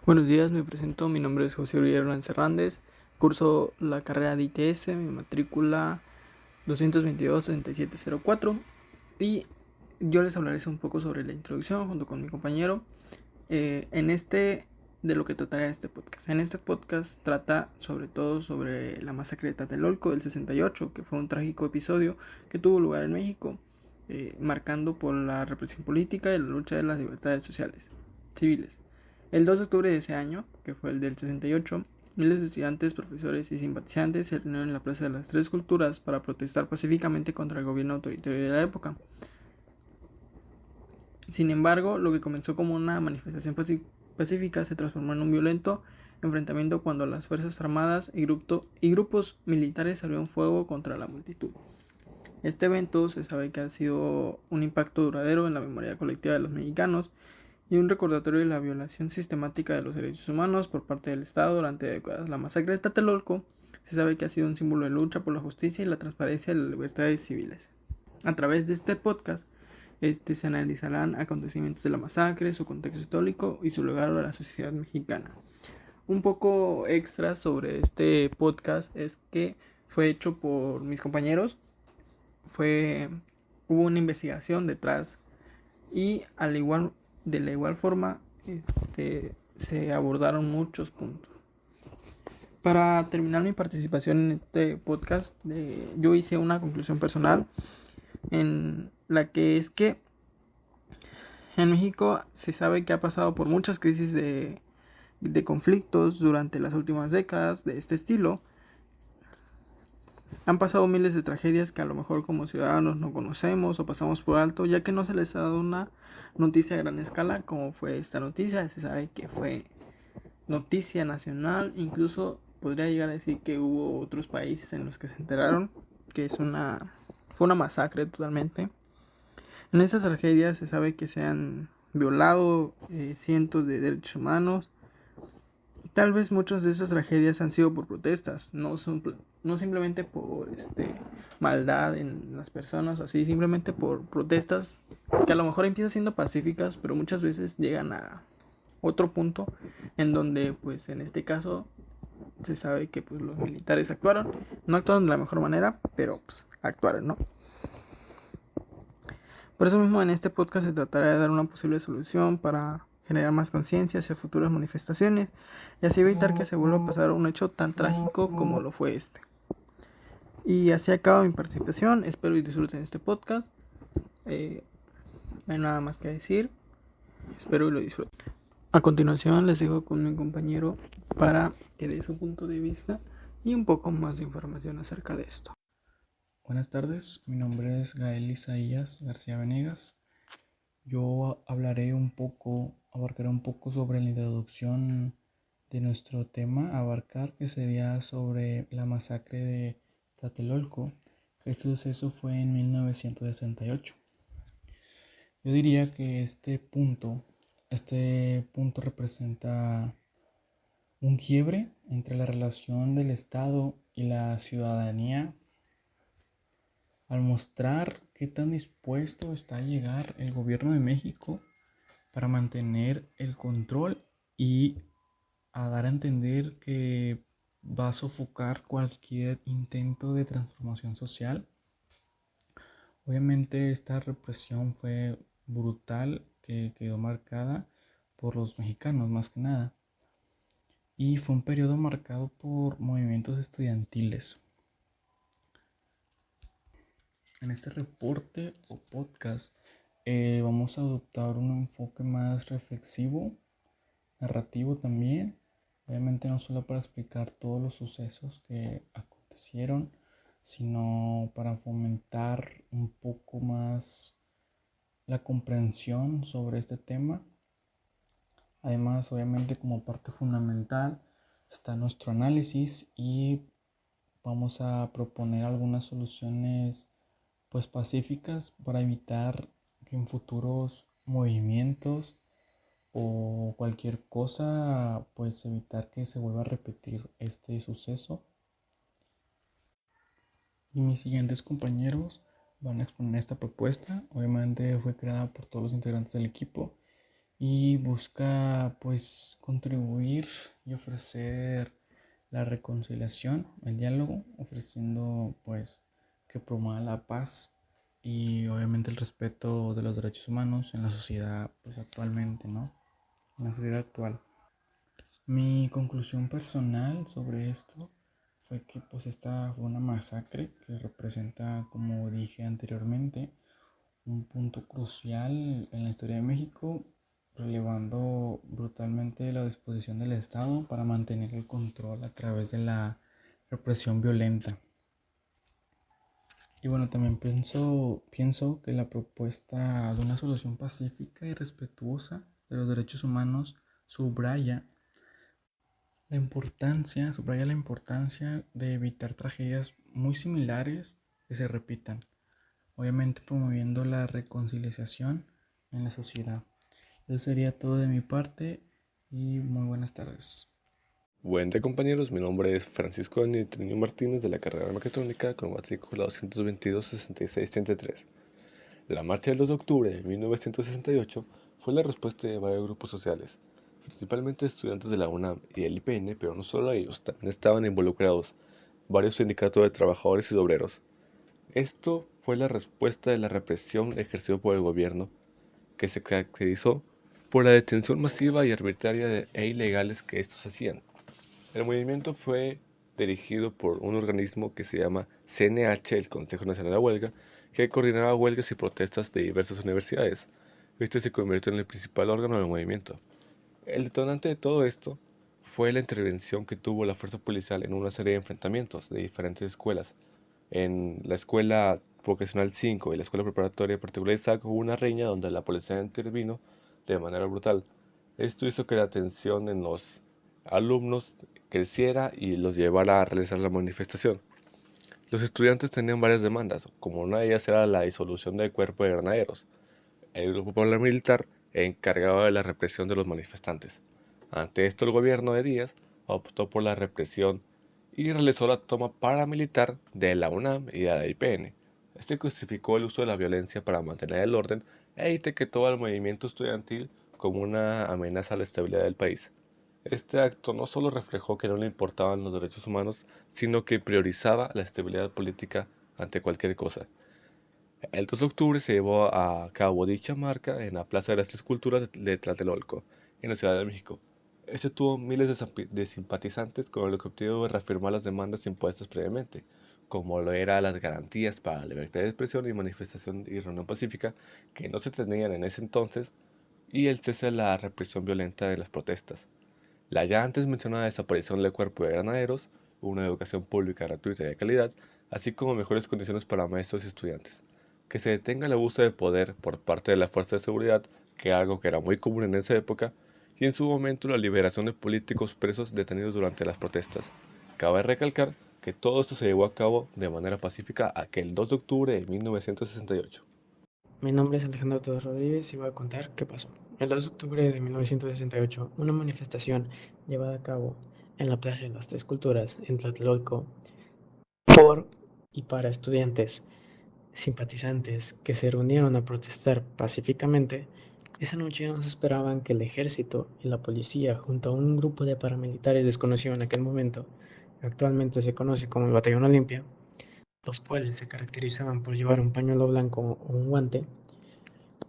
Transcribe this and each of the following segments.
Buenos días, me presento, mi nombre es José Uriel Hernández Hernández, curso la carrera de ITS, mi matrícula 222-6704 y yo les hablaré un poco sobre la introducción junto con mi compañero de lo que tratará este podcast. En este podcast trata sobre todo sobre la masacre de Tlatelolco del 68, que fue un trágico episodio que tuvo lugar en México, marcando por la represión política y la lucha de las libertades sociales, civiles. El 2 de octubre de ese año, que fue el del 68, miles de estudiantes, profesores y simpatizantes se reunieron en la Plaza de las Tres Culturas para protestar pacíficamente contra el gobierno autoritario de la época. Sin embargo, lo que comenzó como una manifestación pacífica se transformó en un violento enfrentamiento cuando las Fuerzas Armadas y grupos militares abrieron fuego contra la multitud. Este evento se sabe que ha sido un impacto duradero en la memoria colectiva de los mexicanos y un recordatorio de la violación sistemática de los derechos humanos por parte del Estado durante décadas. La masacre de Tlatelolco se sabe que ha sido un símbolo de lucha por la justicia y la transparencia de las libertades civiles. A través de este podcast se analizarán acontecimientos de la masacre, su contexto histórico y su legado a la sociedad mexicana. Un poco extra sobre este podcast es que fue hecho por mis compañeros, hubo una investigación detrás y de la igual forma se abordaron muchos puntos. Para terminar mi participación en este podcast, yo hice una conclusión personal en la que es que en México se sabe que ha pasado por muchas crisis de conflictos durante las últimas décadas de este estilo. Han pasado miles de tragedias que a lo mejor como ciudadanos no conocemos o pasamos por alto, ya que no se les ha dado una noticia a gran escala como fue esta noticia. Se sabe que fue noticia nacional, incluso podría llegar a decir que hubo otros países en los que se enteraron que fue una masacre totalmente. En estas tragedias se sabe que se han violado cientos de derechos humanos. Tal vez muchas de esas tragedias han sido por protestas, no simplemente por maldad en las personas, así simplemente por protestas que a lo mejor empiezan siendo pacíficas, pero muchas veces llegan a otro punto en donde, pues en este caso, se sabe que pues los militares no actuaron de la mejor manera, pero pues actuaron, ¿no? Por eso mismo en este podcast se tratará de dar una posible solución para generar más conciencia hacia futuras manifestaciones y así evitar que se vuelva a pasar un hecho tan trágico como lo fue este. Y así acaba mi participación, espero y disfruten este podcast. No hay nada más que decir, espero y lo disfruten. A continuación les dejo con mi compañero para que dé su punto de vista y un poco más de información acerca de esto. Buenas tardes, mi nombre es Gael Isaías García Venegas. Yo abarcaré un poco sobre la introducción de nuestro tema, que sería sobre la masacre de Tlatelolco. Este suceso fue en 1968. Yo diría que este punto representa un quiebre entre la relación del Estado y la ciudadanía, al mostrar qué tan dispuesto está a llegar el gobierno de México para mantener el control y a dar a entender que va a sofocar cualquier intento de transformación social. Obviamente esta represión fue brutal, que quedó marcada por los mexicanos más que nada, y fue un periodo marcado por movimientos estudiantiles. En este reporte o podcast vamos a adoptar un enfoque más reflexivo, narrativo también, obviamente no solo para explicar todos los sucesos que acontecieron, sino para fomentar un poco más la comprensión sobre este tema. Además, obviamente como parte fundamental está nuestro análisis y vamos a proponer algunas soluciones pues pacíficas para evitar que en futuros movimientos o cualquier cosa, pues evitar que se vuelva a repetir este suceso. Y mis siguientes compañeros van a exponer esta propuesta. Obviamente fue creada por todos los integrantes del equipo y busca pues contribuir y ofrecer la reconciliación, el diálogo, ofreciendo pues que promueva la paz y obviamente el respeto de los derechos humanos en la sociedad pues actualmente, ¿no? En la sociedad actual. Mi conclusión personal sobre esto fue que pues esta fue una masacre que representa, como dije anteriormente, un punto crucial en la historia de México, relevando brutalmente la disposición del Estado para mantener el control a través de la represión violenta. Y bueno, también pienso que la propuesta de una solución pacífica y respetuosa de los derechos humanos subraya la importancia de evitar tragedias muy similares que se repitan, obviamente promoviendo la reconciliación en la sociedad. Eso sería todo de mi parte y muy buenas tardes. Buen día compañeros, mi nombre es Francisco Antonio Martínez de la carrera de Mecatrónica con matrícula 222-6633. La marcha del 2 de octubre de 1968 fue la respuesta de varios grupos sociales, principalmente estudiantes de la UNAM y del IPN, pero no solo ellos, también estaban involucrados varios sindicatos de trabajadores y de obreros. Esto fue la respuesta de la represión ejercida por el gobierno, que se caracterizó por la detención masiva y arbitraria e ilegales que estos hacían. El movimiento fue dirigido por un organismo que se llama CNH, el Consejo Nacional de Huelga, que coordinaba huelgas y protestas de diversas universidades. Este se convirtió en el principal órgano del movimiento. El detonante de todo esto fue la intervención que tuvo la fuerza policial en una serie de enfrentamientos de diferentes escuelas. En la escuela vocacional 5 y la escuela preparatoria particularizada hubo una riña donde la policía intervino de manera brutal. Esto hizo que la tensión en los alumnos creciera y los llevara a realizar la manifestación. Los estudiantes tenían varias demandas, como una de ellas era la disolución del cuerpo de granaderos, el grupo paramilitar encargado de la represión de los manifestantes. Ante esto el gobierno de Díaz optó por la represión y realizó la toma paramilitar de la UNAM y de la IPN. Este justificó el uso de la violencia para mantener el orden e etiquetó al movimiento estudiantil como una amenaza a la estabilidad del país. Este acto no solo reflejó que no le importaban los derechos humanos, sino que priorizaba la estabilidad política ante cualquier cosa. El 2 de octubre se llevó a cabo dicha marcha en la Plaza de las Tres Culturas de Tlatelolco, en la Ciudad de México. Este tuvo miles de simpatizantes con el objetivo de reafirmar las demandas impuestas previamente, como lo eran las garantías para la libertad de expresión y manifestación y reunión pacífica que no se tenían en ese entonces, y el cese de la represión violenta de las protestas. La ya antes mencionada desaparición del cuerpo de granaderos, una educación pública gratuita y de calidad, así como mejores condiciones para maestros y estudiantes. Que se detenga el abuso de poder por parte de la fuerza de seguridad, que algo que era muy común en esa época, y en su momento la liberación de políticos presos detenidos durante las protestas. Cabe recalcar que todo esto se llevó a cabo de manera pacífica aquel 2 de octubre de 1968. Mi nombre es Alejandro Torres Rodríguez y voy a contar qué pasó. El 2 de octubre de 1968, una manifestación llevada a cabo en la Plaza de las Tres Culturas, en Tlatelolco, por y para estudiantes simpatizantes que se reunieron a protestar pacíficamente. Esa noche no se esperaban que el ejército y la policía, junto a un grupo de paramilitares desconocido en aquel momento, que actualmente se conoce como el Batallón Olimpia, los cuales se caracterizaban por llevar un pañuelo blanco o un guante,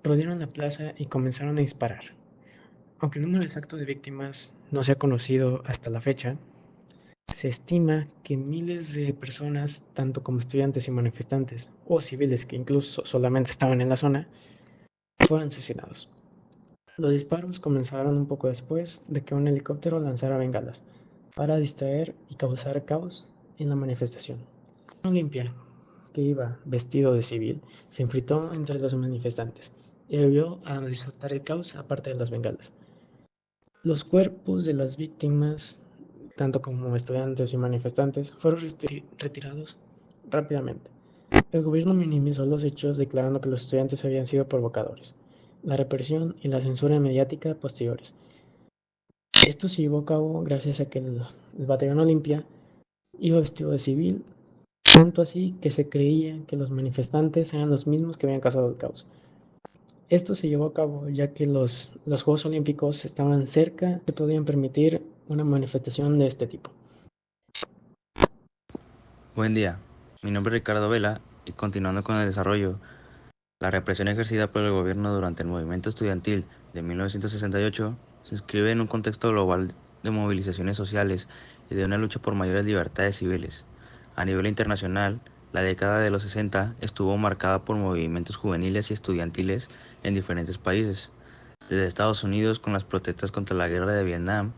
rodearon la plaza y comenzaron a disparar. Aunque el número exacto de víctimas no se ha conocido hasta la fecha, se estima que miles de personas, tanto como estudiantes y manifestantes, o civiles que incluso solamente estaban en la zona, fueron asesinados. Los disparos comenzaron un poco después de que un helicóptero lanzara bengalas para distraer y causar caos en la manifestación. Olimpia, que iba vestido de civil, se infiltró entre los manifestantes y ayudó a desatar el caos aparte de las bengalas. Los cuerpos de las víctimas, tanto como estudiantes y manifestantes, fueron retirados rápidamente. El gobierno minimizó los hechos declarando que los estudiantes habían sido provocadores, la represión y la censura mediática posteriores. Esto se llevó a cabo gracias a que el Batallón Olimpia iba vestido de civil, tanto así que se creía que los manifestantes eran los mismos que habían causado el caos. Esto se llevó a cabo ya que los Juegos Olímpicos estaban cerca, se podían permitir una manifestación de este tipo. Buen día, mi nombre es Ricardo Vela y continuando con el desarrollo, la represión ejercida por el gobierno durante el movimiento estudiantil de 1968 se inscribe en un contexto global de movilizaciones sociales y de una lucha por mayores libertades civiles. A nivel internacional, la década de los 60 estuvo marcada por movimientos juveniles y estudiantiles en diferentes países, desde Estados Unidos con las protestas contra la guerra de Vietnam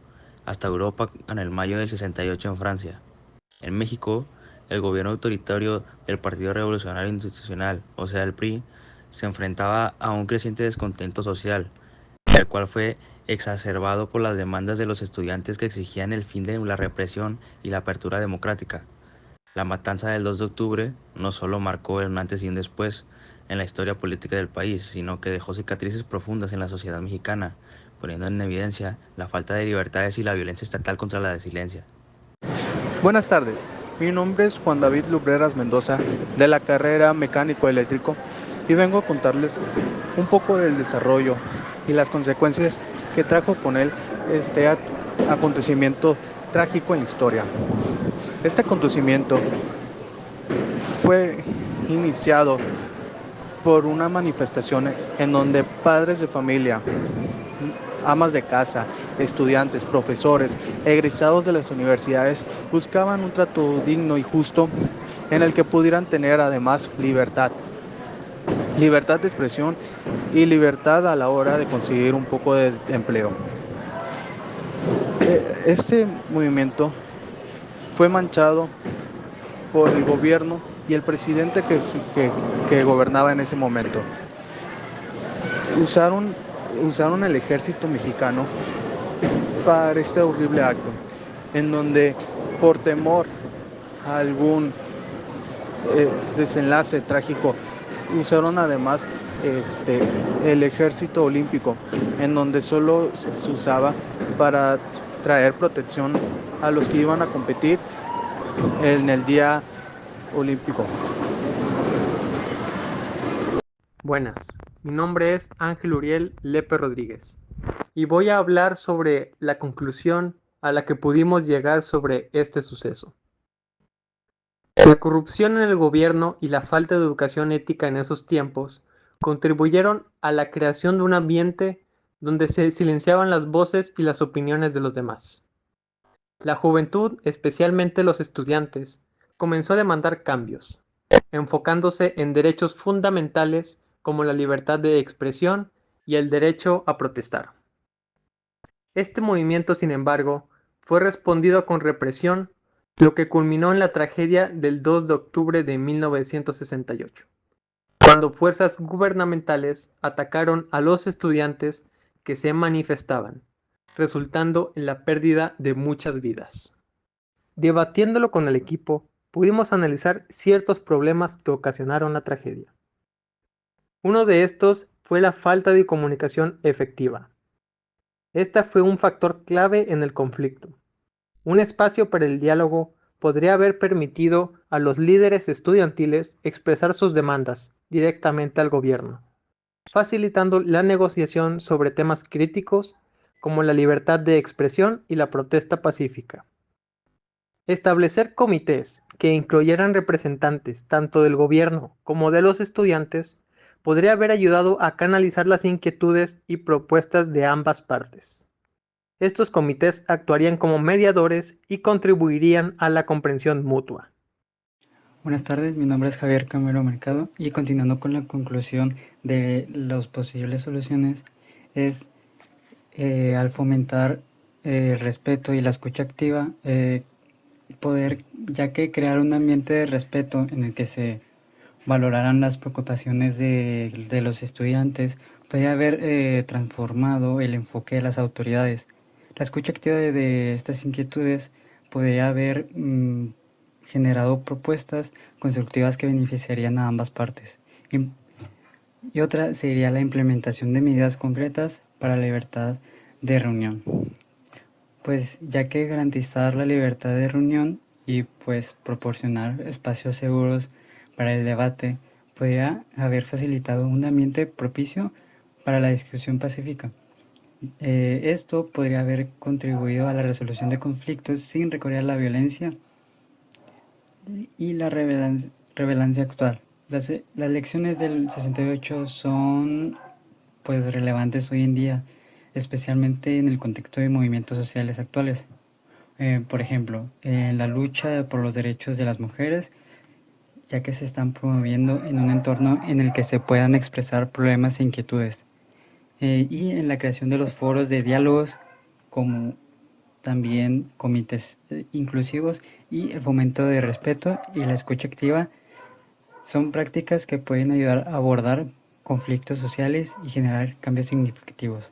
hasta Europa en el mayo del 68 en Francia. En México, el gobierno autoritario del Partido Revolucionario Institucional, o sea el PRI, se enfrentaba a un creciente descontento social, el cual fue exacerbado por las demandas de los estudiantes que exigían el fin de la represión y la apertura democrática. La matanza del 2 de octubre no solo marcó un antes y un después en la historia política del país, sino que dejó cicatrices profundas en la sociedad mexicana, poniendo en evidencia la falta de libertades y la violencia estatal contra la disidencia. Buenas tardes, mi nombre es Juan David Lubreras Mendoza, de la carrera Mecánico Eléctrico, y vengo a contarles un poco del desarrollo y las consecuencias que trajo con él este acontecimiento trágico en la historia. Este acontecimiento fue iniciado por una manifestación en donde padres de familia, amas de casa, estudiantes, profesores, egresados de las universidades buscaban un trato digno y justo en el que pudieran tener además libertad de expresión y libertad a la hora de conseguir un poco de empleo. Este movimiento fue manchado por el gobierno y el presidente que gobernaba en ese momento. Usaron el ejército mexicano para este horrible acto, en donde por temor a algún desenlace trágico, usaron además el ejército olímpico, en donde solo se usaba para traer protección a los que iban a competir en el día olímpico. Buenas, mi nombre es Ángel Uriel Lepe Rodríguez y voy a hablar sobre la conclusión a la que pudimos llegar sobre este suceso. La corrupción en el gobierno y la falta de educación ética en esos tiempos contribuyeron a la creación de un ambiente donde se silenciaban las voces y las opiniones de los demás. La juventud, especialmente los estudiantes, comenzó a demandar cambios, enfocándose en derechos fundamentales como la libertad de expresión y el derecho a protestar. Este movimiento, sin embargo, fue respondido con represión, lo que culminó en la tragedia del 2 de octubre de 1968, cuando fuerzas gubernamentales atacaron a los estudiantes que se manifestaban, resultando en la pérdida de muchas vidas. Debatiéndolo con el equipo, pudimos analizar ciertos problemas que ocasionaron la tragedia. Uno de estos fue la falta de comunicación efectiva. Esta fue un factor clave en el conflicto. Un espacio para el diálogo podría haber permitido a los líderes estudiantiles expresar sus demandas directamente al gobierno, facilitando la negociación sobre temas críticos como la libertad de expresión y la protesta pacífica. Establecer comités que incluyeran representantes tanto del gobierno como de los estudiantes podría haber ayudado a canalizar las inquietudes y propuestas de ambas partes. Estos comités actuarían como mediadores y contribuirían a la comprensión mutua. Buenas tardes, mi nombre es Javier Camero Mercado y continuando con la conclusión de las posibles soluciones es al fomentar el respeto y la escucha activa, poder, ya que crear un ambiente de respeto en el que se valoraran las preocupaciones de los estudiantes, podría haber transformado el enfoque de las autoridades. La escucha activa de estas inquietudes podría haber generado propuestas constructivas que beneficiarían a ambas partes. Y otra sería la implementación de medidas concretas para la libertad de reunión. Pues ya que garantizar la libertad de reunión y pues proporcionar espacios seguros para el debate podría haber facilitado un ambiente propicio para la discusión pacífica. Esto podría haber contribuido a la resolución de conflictos sin recurrir a la violencia y la relevancia actual. Las elecciones del 68 son pues relevantes hoy en día, especialmente en el contexto de movimientos sociales actuales. Por ejemplo, en la lucha por los derechos de las mujeres, ya que se están promoviendo en un entorno en el que se puedan expresar problemas e inquietudes. Y en la creación de los foros de diálogos, como también comités inclusivos y el fomento de respeto y la escucha activa, son prácticas que pueden ayudar a abordar conflictos sociales y generar cambios significativos.